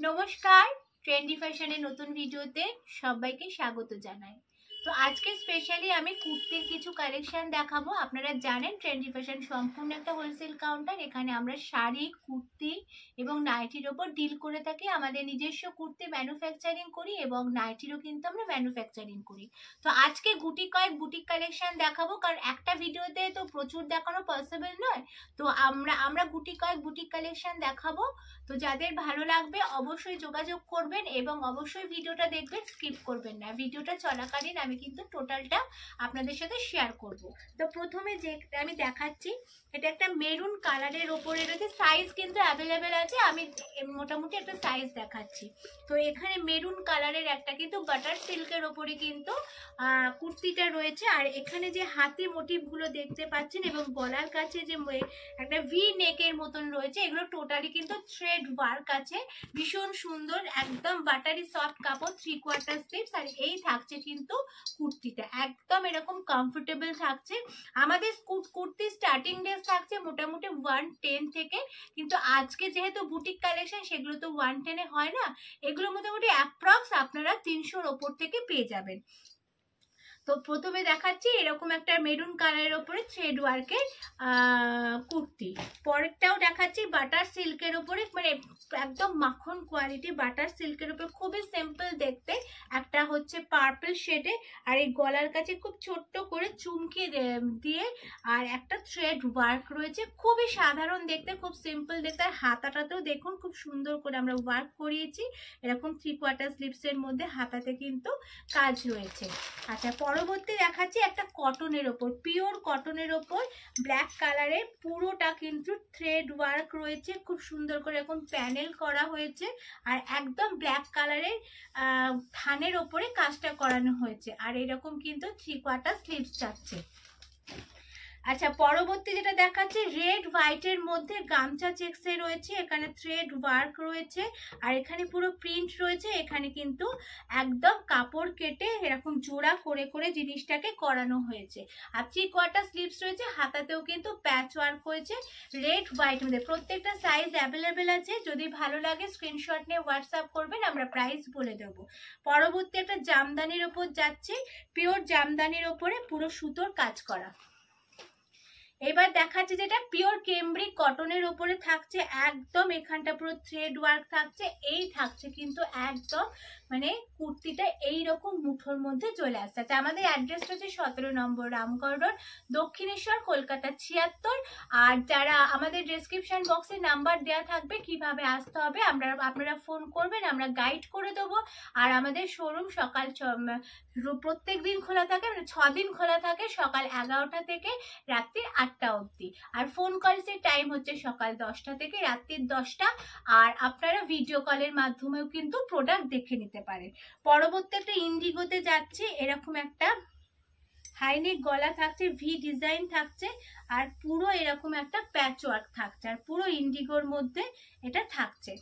নমস্কার, ট্রেন্ডি ফ্যাশনের নতুন ভিডিওতে সবাইকে স্বাগত জানাই। তো আজকে স্পেশালি আমি কুর্তির কিছু কালেকশন দেখাবো। আপনারা জানেন ট্রেন্ডি ফ্যাশন সম্পূর্ণ একটা হোলসেল কাউন্টার। এখানে আমরা শাড়ি, কুর্তি এবং নাইটির ওপর ডিল করে থাকি। আমাদের নিজস্ব কুর্তি ম্যানুফ্যাকচারিং করি এবং নাইটিরও কিন্তু আমরা ম্যানুফ্যাকচারিং করি। তো আজকে কয়েক বুটিক কালেকশন দেখাবো, কারণ একটা ভিডিওতে তো প্রচুর দেখানো পসিবল নয়। তো আমরা কয়েক বুটিক কালেকশন দেখাবো। তো যাদের ভালো লাগবে অবশ্যই যোগাযোগ করবেন এবং অবশ্যই ভিডিওটা দেখবেন, স্কিপ করবেন না। ভিডিওটা চলাকালীন আমি কিন্তু টোটালটা আপনাদের সাথে শেয়ার করব। তো প্রথমে যে আমি দেখাচ্ছি, এটা একটা মেরুন কালারের ওপরে রয়েছে। সাইজ কিন্তু অ্যাভেলেবেল আছে, আমি মোটামুটি একটা সাইজ দেখাচ্ছি। তো এখানে মেরুন কালারের একটা কিন্তু বাটার সিল্কের ওপরে কিন্তু কুর্তিটা রয়েছে। আর এখানে যে হাতি মোটিভগুলো দেখতে পাচ্ছেন এবং গলার কাছে যে একটা ভি নেকের মতন রয়েছে, এগুলো টোটালি কিন্তু থ্রেড ওয়ার্ক আছে। ভীষণ সুন্দর, একদম বাটারি সফট কাপড়, 3/4 স্লিভস। আর এই থাকছে কিন্তু কুর্তিটা একদম এরকম কমফোর্টেবল থাকছে। আমাদের কুর্তি স্টার্টিং ড্রেস থাকছে মোটামুটি 110 থেকে, কিন্তু আজকে যেহেতু বুটিক কালেকশন সেগুলো তো 110-এ হয় না, এগুলো মোটামুটি অ্যাপ্রক্স আপনারা 300-র ওপর থেকে পেয়ে যাবেন। তো প্রথমে দেখাচ্ছি এরকম একটা মেরুন কালারের ওপরে থ্রেড ওয়ার্কের কুর্তি। পরেরটাও দেখাচ্ছি বাটার সিল্কের ওপরে, মানে একদম মাখন কোয়ালিটি বাটার সিল্কের উপরে, খুবই সিম্পল দেখতে। একটা হচ্ছে পার্পল শেডে, আর এই গলার কাছে খুব ছোট্ট করে চুমকি দিয়ে আর একটা থ্রেড ওয়ার্ক রয়েছে। খুবই সাধারণ দেখতে, খুব সিম্পল দেখতে। আর হাতাটাতেও দেখুন খুব সুন্দর করে আমরা ওয়ার্ক করিয়েছি, এরকম 3/4 স্লিভসের মধ্যে হাতাতে কিন্তু কাজ রয়েছে। আচ্ছা, পরবর্তী দেখাচ্ছি একটা কটনের ওপর, পিওর কটনের ওপর ব্ল্যাক কালারের, পুরোটা কিন্তু থ্রেড ওয়ার্ক রয়েছে, খুব সুন্দর করে এরকম প্যানেল করা হয়েছে। আর একদম ব্ল্যাক কালারের থানের ওপরে কাজটা করানো হয়েছে। আর এরকম কিন্তু 3/4 স্লিভস যাচ্ছে। আচ্ছা, পরবর্তী যেটা দেখাচ্ছি রেড হোয়াইটের মধ্যে গামছা চেক্সে রয়েছে, এখানে থ্রেড ওয়ার্ক রয়েছে আর এখানে পুরো প্রিন্ট রয়েছে। এখানে কিন্তু একদম কাপড় কেটে এরকম জোড়া করে করে জিনিসটাকে করানো হয়েছে। আর 3/4 স্লিভস রয়েছে, হাতাতেও কিন্তু প্যাচ ওয়ার্ক হয়েছে রেড হোয়াইট মধ্যে। প্রত্যেকটা সাইজ অ্যাভেলেবেল আছে, যদি ভালো লাগে স্ক্রিনশট নিয়ে হোয়াটসঅ্যাপ করবেন, আমরা প্রাইস বলে দেব। পরবর্তী একটা জামদানির ওপর যাচ্ছে, পিওর জামদানির ওপরে পুরো সুতোর কাজ করা। এবার দেখাচ্ছি যেটা পিওর কেমব্রিক কটনের ওপরে থাকছে, একদম এখানটা পুরো থ্রেড ওয়ার্ক থাকছে। এই থাকছে কিন্তু একদম মানে কুর্তিটা এইরকম মুঠোর মধ্যে চলে আসছে। আমাদের অ্যাড্রেসটা হচ্ছে 17 নম্বর রামগড় রোড, দক্ষিণেশ্বর, কলকাতা 76। আর যারা আমাদের ডেসক্রিপশন বক্সে নাম্বার দেওয়া থাকবে কিভাবে আসতে হবে, আপনারা ফোন করবেন, আমরা গাইড করে দেবো। আর আমাদের শোরুম সকাল প্রত্যেক দিন খোলা থাকে, মানে 6 দিন খোলা থাকে, সকাল 11টা থেকে রাত্রি 8টা অবধি। আর ফোন কলসের টাইম হচ্ছে সকাল 10টা থেকে রাত্রি 10টা। আর আপনারা ভিডিও কলের মাধ্যমেও কিন্তু প্রোডাক্ট দেখে নিতে পারেন। পরবর্তী একটা ইন্ডিগোতে যাচ্ছে, এরকম একটা হাইনেক গলা থাকছে, ভি ডিজাইন থাকছে আর পুরো এরকম একটা প্যাচ ওয়ার্ক থাকছে, আর পুরো ইন্ডিগোর মধ্যে এটা থাকছে।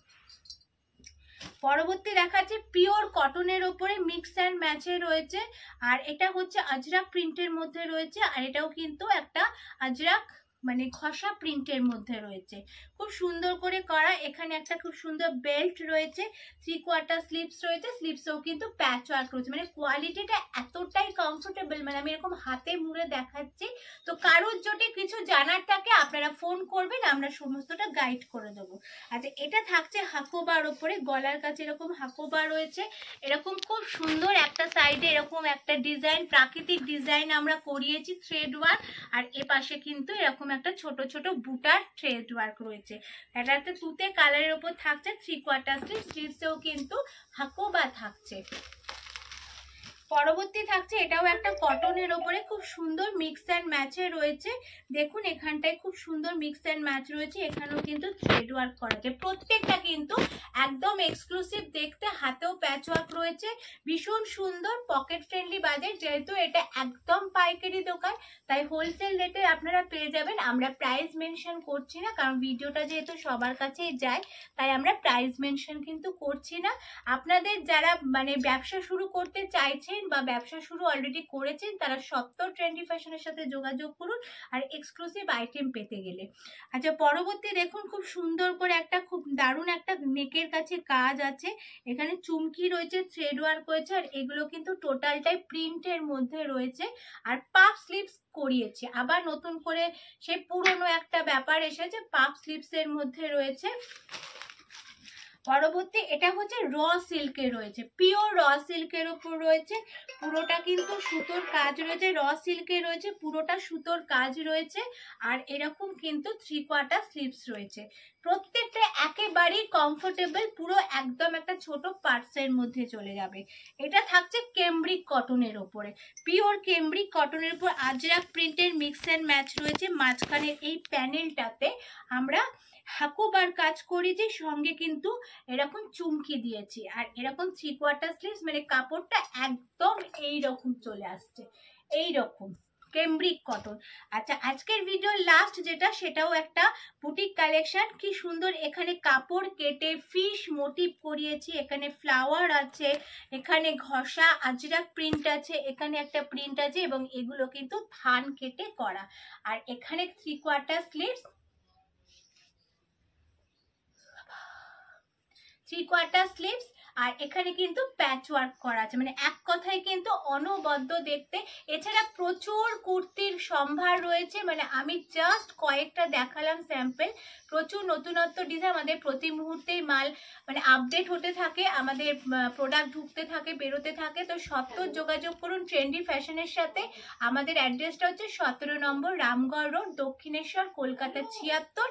পরবর্তী দেখাচ্ছে পিওর কটনের ওপরে মিক্স অ্যান্ড ম্যাচে রয়েছে, আর এটা হচ্ছে আজরাক প্রিন্টের মধ্যে রয়েছে। আর এটাও কিন্তু একটা আজরাক মানে ঘষা প্রিন্টের মধ্যে রয়েছে, খুব সুন্দর করে করা। এখানে একটা খুব সুন্দর বেল্ট রয়েছে, 3/4 স্লিভস রয়েছে, স্লিভসেও কিন্তু প্যাচ ওয়ার্ক রয়েছে। মানে কোয়ালিটিটা এতটাই কমফোর্টেবল, মানে আমি এরকম হাতে মুড়ে দেখাচ্ছি। তো কারোর যদি কিছু জানার থাকে আপনারা ফোন করবেন, আমরা সমস্তটা গাইড করে দেবো। আচ্ছা, এটা থাকছে হাকোবার ওপরে, গলার কাছে এরকম হাকোবার রয়েছে, এরকম খুব সুন্দর একটা সাইডে এরকম একটা ডিজাইন, প্রাকৃতিক ডিজাইন আমরা করিয়েছি থ্রেড ওয়ার্ক। আর এ পাশে কিন্তু এরকম একটা ছোট ছোট বুটার থ্রেড ওয়ার্ক রয়েছে। এটা একটা তুতে কালারের উপর থাকছে, 3/4 স্লিভ, স্লিভসেও কিন্তু হাকোবা থাকছে। পরবর্তী থাকছে এটাও একটা কটনের ওপরে, খুব সুন্দর মিক্স অ্যান্ড ম্যাচে রয়েছে। দেখুন এখানটায় খুব সুন্দর মিক্স অ্যান্ড ম্যাচ রয়েছে, এখানেও কিন্তু থ্রেড ওয়ার্ক করা আছে। প্রত্যেকটা কিন্তু একদম এক্সক্লুসিভ দেখতে, হাতেও প্যাচ ওয়ার্ক রয়েছে, ভীষণ সুন্দর, পকেট ফ্রেন্ডলি বাজেট। যেহেতু এটা একদম পাইকারি দোকান, তাই হোলসেল রেটে আপনারা পেয়ে যাবেন। আমরা প্রাইস মেনশন করছি না, কারণ ভিডিওটা যেহেতু সবার কাছেই যায়, তাই আমরা প্রাইস মেনশন কিন্তু করছি না। আপনাদের যারা মানে ব্যবসা শুরু করতে চাইছেন আছেন বা ব্যবসা শুরু অলরেডি করেছেন তারা সত্তর ট্রেন্ডি ফ্যাশনের সাথে যোগাযোগ করুন আর এক্সক্লুসিভ আইটেম পেতে গেলে। আচ্ছা, পরবর্তী দেখুন খুব সুন্দর করে একটা খুব দারুণ একটা নেকের কাছে কাজ আছে, এখানে চুমকি রয়েছে, থ্রেড ওয়ার্ক হয়েছে, আর এগুলো কিন্তু টোটালটাই প্রিন্টের মধ্যে রয়েছে আর পাফ স্লিভস করিয়েছে। আবার নতুন করে সেই পুরনো একটা ব্যাপার এসেছে, পাফ স্লিভস এর মধ্যে রয়েছে। পরবর্তী এটা হচ্ছে র সিল্কে রয়েছে, পিওর র সিল্কের উপর রয়েছে, পুরোটা কিন্তু সুতোর কাজ রয়েছে, র সিল্কে রয়েছে, পুরোটা সুতোর কাজ রয়েছে। আর এরকম কিন্তু 3/4 স্লিভস রয়েছে, প্রত্যেকটা একেবারেই কমফোর্টেবল, পুরো একদম একটা ছোট পার্টসের মধ্যে চলে যাবে। এটা থাকছে কেমব্রিক কটনের ওপরে, পিওর কেমব্রিক কটনের উপর আজরাক প্রিন্টের মিক্স অ্যান্ড ম্যাচ রয়েছে। মাঝখানের এই প্যানেলটাতে আমরা হাকুবার কাজ করেছি, সঙ্গে কিন্তু এরকম চুমকি দিয়েছি, আর এরকম 3/4 স্লিভস, মানে কাপড়টা একদম এইরকম চলে আসছে, এইরকম কেমব্রিক কটন। আচ্ছা, আজকের ভিডিও লাস্ট যেটা, সেটাও একটা বুটিক কালেকশন, কি সুন্দর এখানে কাপড় কেটে ফিশ মোটিভ করিয়েছি, এখানে ফ্লাওয়ার আছে, এখানে ঘষা আজরাক প্রিন্ট আছে, এখানে একটা প্রিন্ট আছে, এবং এগুলো কিন্তু থান কেটে করা। আর এখানে 3/4 স্লিভস, 3/4 স্লিভস, আর এখানে কিন্তু প্যাচ ওয়ার্ক করা আছে, মানে এক কথায় কিন্তু অনবদ্য দেখতে। এছাড়া প্রচুর কুর্তির সম্ভার রয়েছে, মানে আমি জাস্ট কয়েকটা দেখালাম স্যাম্পল, প্রচুর নতুনত্ব ডিজাইন, আমাদের প্রতি মুহূর্তেই মাল মানে আপডেট হতে থাকে, আমাদের প্রোডাক্ট ঢুকতে থাকে, বেরোতে থাকে। তো সত্তর যোগাযোগ করুন ট্রেন্ডি ফ্যাশনের সাথে। আমাদের অ্যাড্রেসটা হচ্ছে 17 নম্বর রামগড় রোড, দক্ষিণেশ্বর, কলকাতা 76।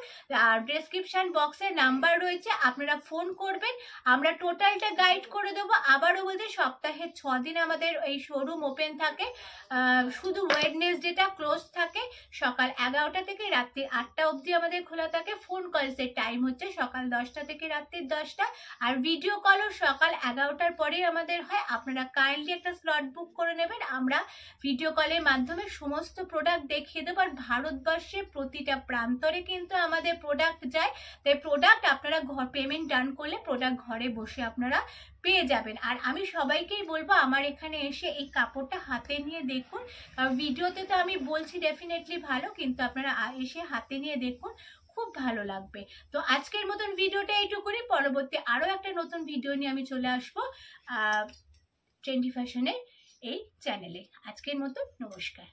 আর ডেসক্রিপশন বক্সে নাম্বার রয়েছে, আপনারা ফোন করবেন, আমরা টোটালটা গাইড করে দেবো। আবারও বলছি, সপ্তাহে 6 দিন আমাদের এই শোরুম ওপেন থাকে, শুধু ওয়েডনেসডেটা ক্লোজ থাকে। সকাল 11টা থেকে রাত্রি 8টা অবধি আমাদের খোলা থাকে। ফোন কলসের টাইম হচ্ছে সকাল 10টা থেকে রাত্রি 10টা, আর ভিডিও কলও সকাল 11টার পরেই আমাদের হয়। আপনারা কাইন্ডলি একটা স্লট বুক করে নেবেন, আমরা ভিডিও কলের মাধ্যমে সমস্ত প্রোডাক্ট দেখিয়ে দেবো। আর ভারতবর্ষের প্রতিটা প্রান্তরে কিন্তু আমাদের প্রোডাক্ট যায়, তাই প্রোডাক্ট আপনারা পেমেন্ট ডান করলে প্রোডাক্ট ঘরে বসে আপনারা পেয়ে যাবেন। আর আমি সবাইকেই বলবো, আমার এখানে এসে এই কাপড়টা হাতে নিয়ে দেখুন, কারণ ভিডিওতে তো আমি বলছি ডেফিনেটলি ভালো, কিন্তু আপনারা এসে হাতে নিয়ে দেখুন, খুব ভালো লাগবে। তো আজকের মতন ভিডিওটা এইটুকুনি, পরবর্তী আরো একটা নতুন ভিডিও নিয়ে আমি চলে আসবো ট্রেন্ডি ফ্যাশনের এই চ্যানেলে। আজকের মতন নমস্কার।